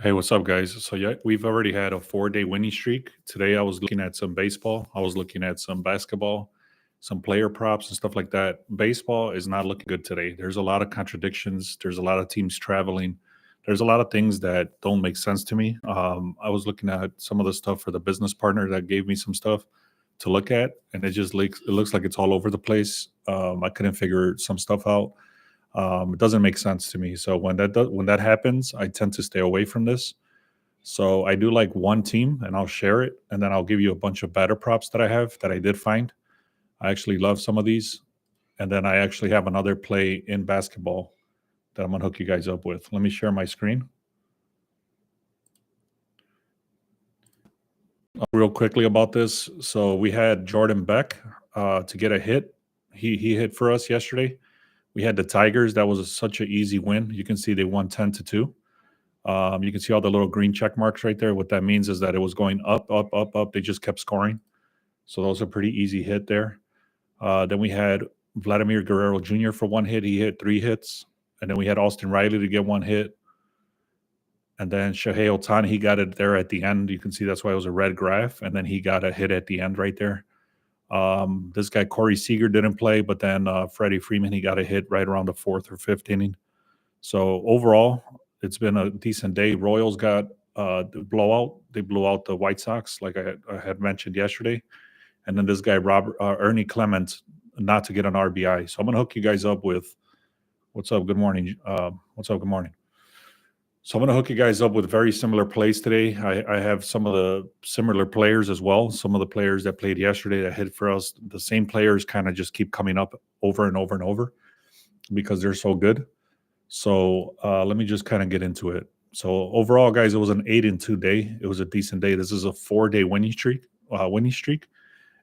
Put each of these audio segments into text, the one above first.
Hey, what's up, guys? So, yeah, we've already had a 4-day winning streak. Today, I was looking at some baseball. I was looking at some basketball, some player props and stuff like that. Baseball is not looking good today. There's a lot of contradictions. There's a lot of teams traveling. There's a lot of things that don't make sense to me. I was looking at some of the stuff for the business partner that gave me some stuff to look at, and it looks like it's all over the place. I couldn't figure some stuff out. It doesn't make sense to me. So when that happens, I tend to stay away from this. So I do like one team, and I'll share it, and then I'll give you a bunch of batter props that I have that I did find. I actually love some of these, and then I actually have another play in basketball that I'm gonna hook you guys up with. Let me share my screen real quickly about this. So we had Jordan Beck to get a hit. He hit for us yesterday. We had the Tigers. That was such an easy win. You can see they won 10-2. You can see all the little green check marks right there. What that means is that it was going up, up, up, up. They just kept scoring. So that was a pretty easy hit there. Then we had Vladimir Guerrero Jr. for one hit. He hit 3 hits. And then we had Austin Riley to get one hit. And then Shohei Ohtani, he got it there at the end. You can see that's why it was a red graph. And then he got a hit at the end right there. This guy, Corey Seager, didn't play. But then Freddie Freeman, he got a hit right around the fourth or fifth inning. So overall, it's been a decent day. Royals got the blowout. They blew out the White Sox, like I had mentioned yesterday. And then this guy, Ernie Clement, not to get an RBI. So I'm going to hook you guys up with what's up. Good morning. What's up? Good morning. So I'm going to hook you guys up with very similar plays today. I have some of the similar players as well. Some of the players that played yesterday that hit for us. The same players kind of just keep coming up over and over and over because they're so good. So let me just kind of get into it. So overall, guys, it was an 8-2 day. It was a decent day. This is a 4-day winning streak.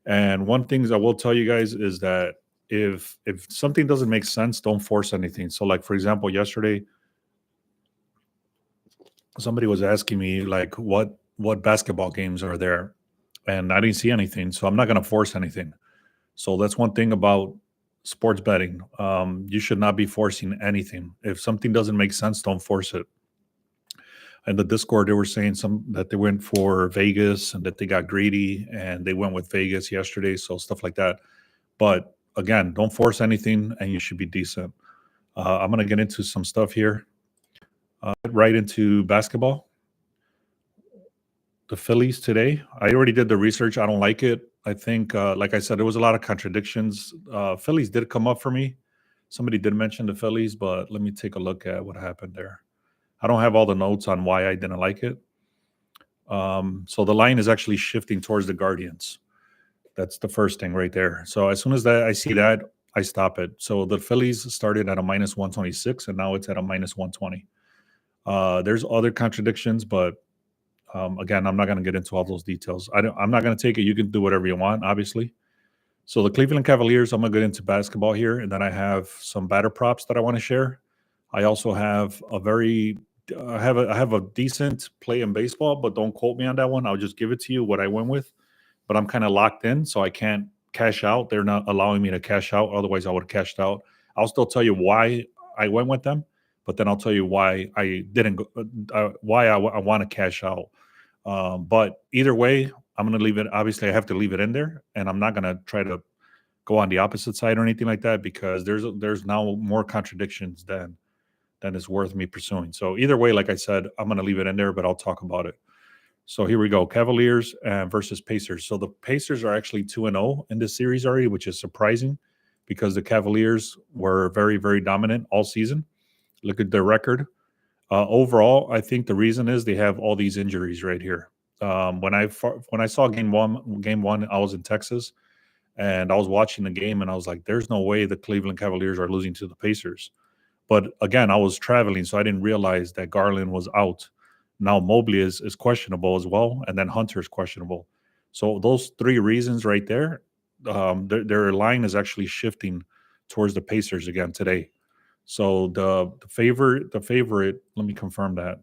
And one thing I will tell you guys is that if something doesn't make sense, don't force anything. So, like for example, yesterday, somebody was asking me like what basketball games are there, and I didn't see anything. So I'm not going to force anything. So that's one thing about sports betting. You should not be forcing anything. If something doesn't make sense, don't force it. In the Discord, they were saying that they went for Vegas and that they got greedy and they went with Vegas yesterday. So stuff like that. But again, don't force anything, and you should be decent. I'm gonna get into some stuff here. Right into basketball. The Phillies today. I already did the research. I don't like it. I think, like I said, there was a lot of contradictions. Phillies did come up for me. Somebody did mention the Phillies, but let me take a look at what happened there. I don't have all the notes on why I didn't like it. So the line is actually shifting towards the Guardians. That's the first thing right there. So as soon as I see that, I stop it. So the Phillies started at a minus 126, and now it's at a minus 120. There's other contradictions, but again, I'm not going to get into all those details. I'm not going to take it. You can do whatever you want, obviously. So the Cleveland Cavaliers, I'm going to get into basketball here, and then I have some batter props that I want to share. I also have I have a decent play in baseball, but don't quote me on that one. I'll just give it to you what I went with. But I'm kind of locked in, so I can't cash out. They're not allowing me to cash out. Otherwise, I would have cashed out. I'll still tell you why I went with them, but then I'll tell you why I didn't go, why I want to cash out. But either way, I'm going to leave it. Obviously, I have to leave it in there, and I'm not going to try to go on the opposite side or anything like that because there's now more contradictions than is worth me pursuing. So either way, like I said, I'm going to leave it in there, but I'll talk about it. So here we go. Cavaliers versus Pacers. So the Pacers are actually 2-0 in this series already, which is surprising because the Cavaliers were very, very dominant all season. Look at their record. Overall, I think the reason is they have all these injuries right here. When I saw game one, I was in Texas and I was watching the game and I was like, there's no way the Cleveland Cavaliers are losing to the Pacers. But again, I was traveling, so I didn't realize that Garland was out. Now Mobley is questionable as well, and then Hunter is questionable. So those three reasons right there, their line is actually shifting towards the Pacers again today. So the favorite. Let me confirm that.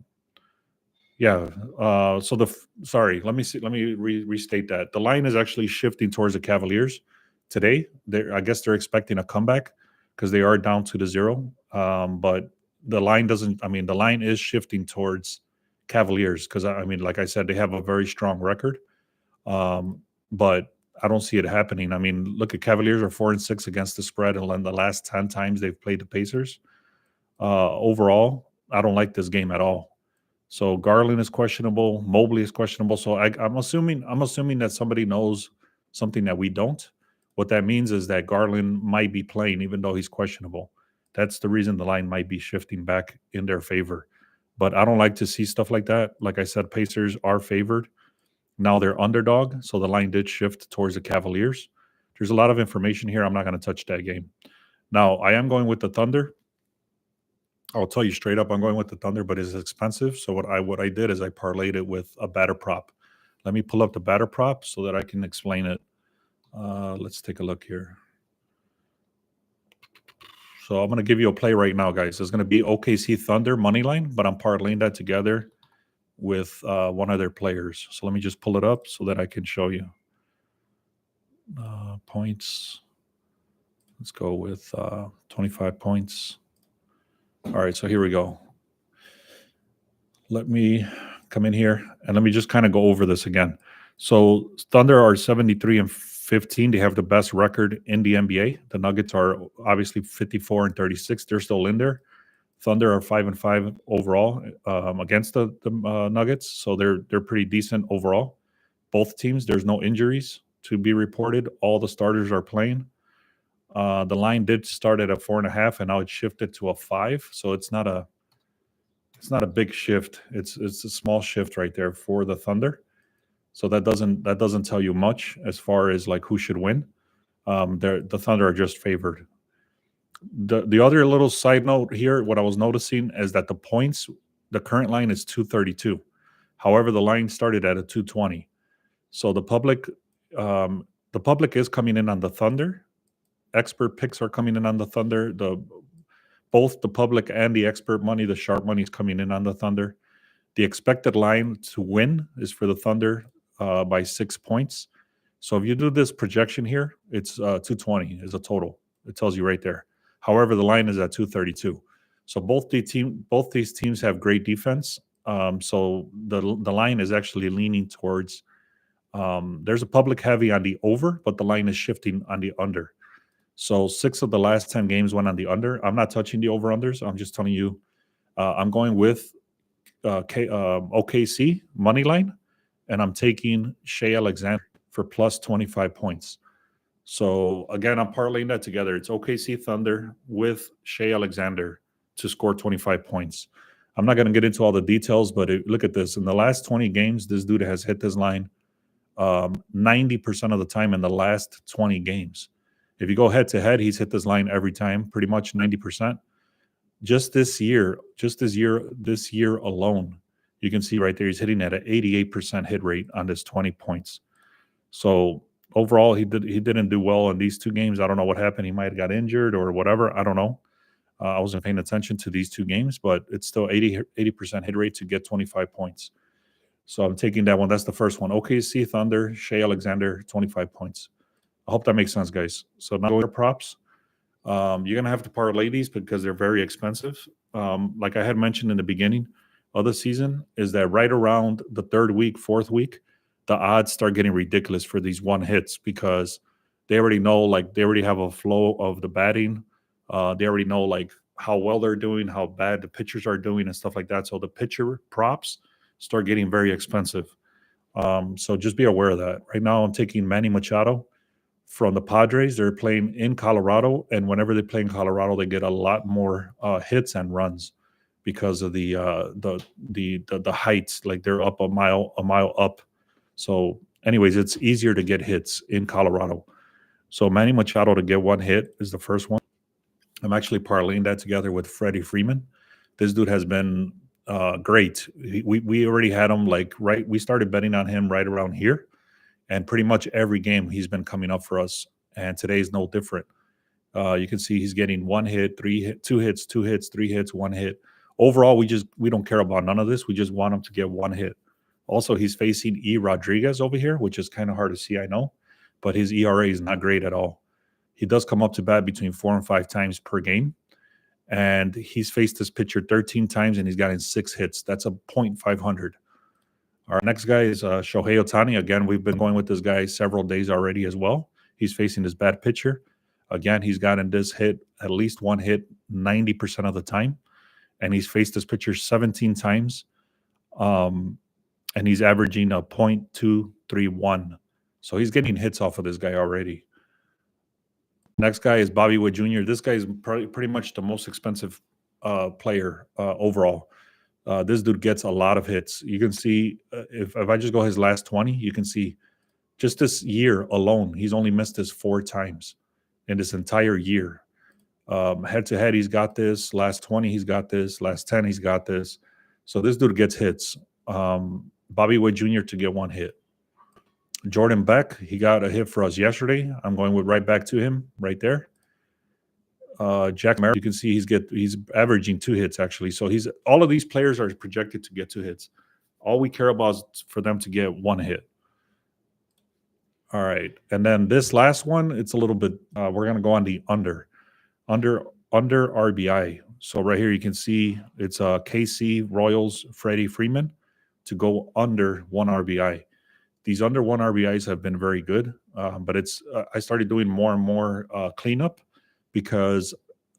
Yeah. Sorry. Let me restate that. The line is actually shifting towards the Cavaliers today. I guess they're expecting a comeback because they are down to the zero. But the line doesn't. I mean, the line is shifting towards Cavaliers, because I mean, like I said, they have a very strong record. But I don't see it happening. I mean, look at Cavaliers are 4-6 against the spread, and in the last 10 times they've played the Pacers. Overall, I don't like this game at all. So Garland is questionable. Mobley is questionable. So I'm assuming that somebody knows something that we don't. What that means is that Garland might be playing, even though he's questionable. That's the reason the line might be shifting back in their favor. But I don't like to see stuff like that. Like I said, Pacers are favored. Now they're underdog, so the line did shift towards the Cavaliers. There's a lot of information here. I'm not going to touch that game. Now, I am going with the Thunder. I'll tell you straight up, I'm going with the Thunder, but it's expensive. So what I did is I parlayed it with a batter prop. Let me pull up the batter prop so that I can explain it. Let's take a look here. So I'm going to give you a play right now, guys. It's going to be OKC Thunder money line, but I'm parlaying that together with one of their players. So let me just pull it up so that I can show you. Points. Let's go with 25 points. All right, so here we go. Let me come in here and let me just kind of go over this again. So Thunder are 73-15. They have the best record in the NBA. The Nuggets are obviously 54-36. They're still in there. Thunder are 5-5 overall against the Nuggets, so they're pretty decent overall. Both teams, there's no injuries to be reported. All the starters are playing. The line did start at a 4.5, and now it's shifted to a 5. So it's not a big shift. It's a small shift right there for the Thunder. So that doesn't tell you much as far as like who should win. The Thunder are just favored. The other little side note here, what I was noticing is that the current line is 232. However, the line started at a 220. So the public is coming in on the Thunder. Expert picks are coming in on the Thunder. Both the public and the expert money, the sharp money, is coming in on the Thunder. The expected line to win is for the Thunder by 6 points. So if you do this projection here, it's 220 is a total. It tells you right there. However, the line is at 232. So both these teams have great defense. So the line is actually leaning towards. There's a public heavy on the over, but the line is shifting on the under. So 6 of the last 10 games went on the under. I'm not touching the over-unders. I'm just telling you, I'm going with OKC money line, and I'm taking Shea Alexander for plus 25 points. So again, I'm parlaying that together. It's OKC Thunder with Shea Alexander to score 25 points. I'm not going to get into all the details, but look at this. In the last 20 games, this dude has hit this line 90% of the time in the last 20 games. If you go head to head, he's hit this line every time, pretty much 90%. Just this year alone, you can see right there, he's hitting at an 88% hit rate on this 20 points. So overall, he didn't do well in these 2 games. I don't know what happened. He might have got injured or whatever. I don't know. I wasn't paying attention to these 2 games, but it's still 80% hit rate to get 25 points. So I'm taking that one. That's the first one. OKC Thunder, Shea Alexander, 25 points. I hope that makes sense, guys. So now the props. You're going to have to parlay these because they're very expensive. Like I had mentioned in the beginning of the season, is that right around the 3rd week, 4th week, the odds start getting ridiculous for these one hits because they already know, like they already have a flow of the batting. They already know like how well they're doing, how bad the pitchers are doing and stuff like that. So the pitcher props start getting very expensive. So just be aware of that. Right now I'm taking Manny Machado from the Padres. They're playing in Colorado, and whenever they play in Colorado, they get a lot more hits and runs because of the heights. Like they're up a mile up. So, anyways, it's easier to get hits in Colorado. So Manny Machado to get 1 hit is the first one. I'm actually parlaying that together with Freddie Freeman. This dude has been great. We already had him we started betting on him right around here. And pretty much every game he's been coming up for us. And today's no different. You can see he's getting 1 hit, 2 hits, 2 hits, 3 hits, 1 hit. Overall, we don't care about none of this. We just want him to get 1 hit. Also, he's facing E. Rodriguez over here, which is kind of hard to see, I know. But his ERA is not great at all. He does come up to bat between 4 and 5 times per game. and he's faced this pitcher 13 times, and he's gotten 6 hits. That's a .500. Our next guy is Shohei Ohtani. Again, we've been going with this guy several days already as well. He's facing this bad pitcher. Again, he's gotten this hit, at least one hit, 90% of the time. And he's faced this pitcher 17 times. And he's averaging a .231. So he's getting hits off of this guy already. Next guy is Bobby Witt Jr. This guy is pretty much the most expensive player overall. This dude gets a lot of hits. You can see if I just go his last 20, you can see just this year alone, he's only missed this 4 times in this entire year. Head to head, he's got this. Last 20, he's got this. Last 10, he's got this. So this dude gets hits. Bobby Witt Jr. to get 1 hit. Jordan Beck, he got a hit for us yesterday. I'm going right back to him right there. Jack Merrill, you can see he's averaging 2 hits actually. So all of these players are projected to get 2 hits. All we care about is for them to get 1 hit. All right, and then this last one, it's a little bit. We're gonna go on the under RBI. So right here you can see it's KC Royals Freddie Freeman to go under 1 RBI. These under 1 RBIs have been very good, but I started doing more and more cleanup because,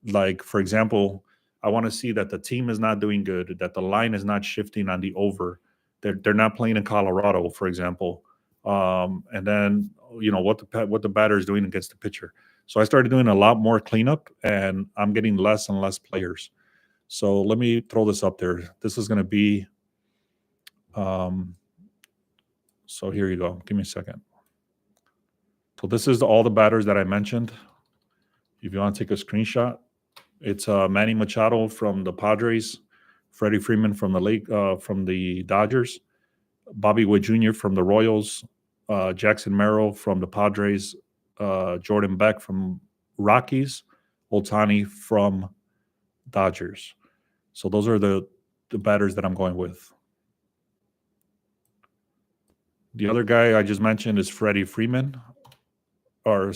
like, for example, I want to see that the team is not doing good, that the line is not shifting on the over. They're not playing in Colorado, for example, and then what the batter is doing against the pitcher. So I started doing a lot more cleanup, and I'm getting less and less players. So let me throw this up there. This is going to be. So here you go. Give me a second. So this is all the batters that I mentioned. If you want to take a screenshot, it's Manny Machado from the Padres, Freddie Freeman from the Dodgers, Bobby Witt Jr. from the Royals, Jackson Merrill from the Padres, Jordan Beck from Rockies, Ohtani from Dodgers. So those are the batters that I'm going with. The other guy I just mentioned is Freddie Furman from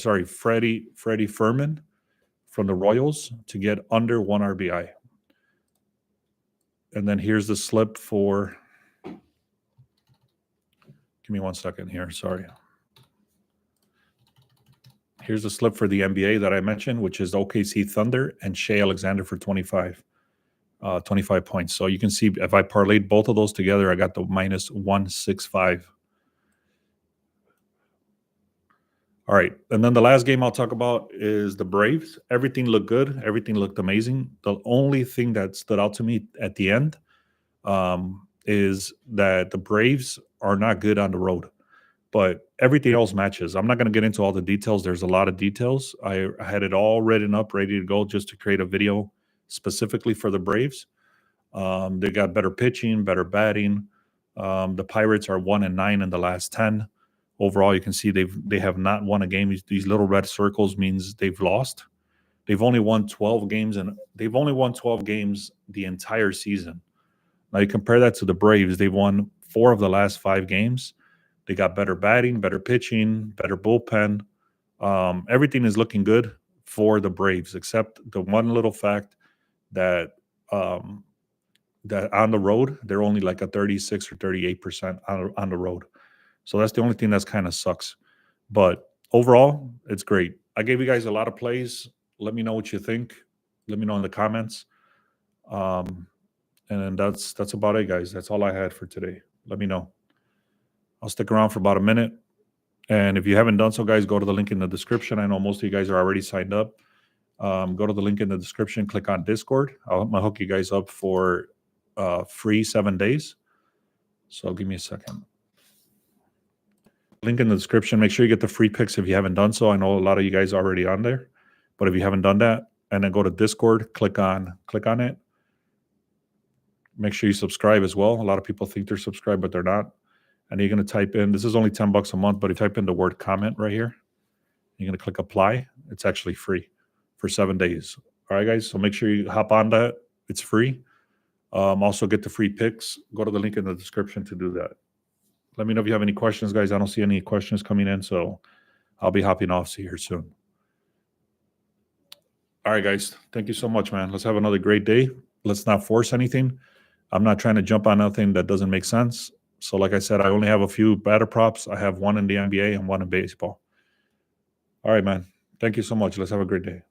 the Royals to get under 1 RBI. And then here's the slip for. Give me 1 second here. Sorry. Here's the slip for the NBA that I mentioned, which is OKC Thunder and Shea Alexander for 25 points. So you can see if I parlayed both of those together, I got the -165. All right. And then the last game I'll talk about is the Braves. Everything looked good. Everything looked amazing. The only thing that stood out to me at the end is that the Braves are not good on the road, but everything else matches. I'm not going to get into all the details. There's a lot of details. I had it all written up, ready to go just to create a video specifically for the Braves. They got better pitching, better batting. The Pirates are 1-9 in the last 10. Overall, you can see they have not won a game. These little red circles means they've lost. They've only won 12 games, and they've only won 12 games the entire season. Now you compare that to the Braves. They've won 4 of the last 5 games. They got better batting, better pitching, better bullpen. Everything is looking good for the Braves, except the one little fact that that on the road they're only like a 36 or 38% on the road. So that's the only thing that's kind of sucks. But overall, it's great. I gave you guys a lot of plays. Let me know what you think. Let me know in the comments. And that's about it, guys. That's all I had for today. Let me know. I'll stick around for about a minute. And if you haven't done so, guys, go to the link in the description. I know most of you guys are already signed up. Go to the link in the description. Click on Discord. I'm going to hook you guys up for free 7 days. So give me a second. Link in the description. Make sure you get the free picks if you haven't done so. I know a lot of you guys are already on there, but if you haven't done that, and then go to Discord, click on it. Make sure you subscribe as well. A lot of people think they're subscribed, but they're not. And you're going to type in, this is only $10 a month, but if you type in the word comment right here, you're going to click apply. It's actually free for 7 days. All right, guys. So make sure you hop on that. It's free. Also get the free picks. Go to the link in the description to do that. Let me know if you have any questions, guys. I don't see any questions coming in, so I'll be hopping off. See you here soon. All right, guys. Thank you so much, man. Let's have another great day. Let's not force anything. I'm not trying to jump on nothing that doesn't make sense. So, like I said, I only have a few batter props. I have one in the NBA and one in baseball. All right, man. Thank you so much. Let's have a great day.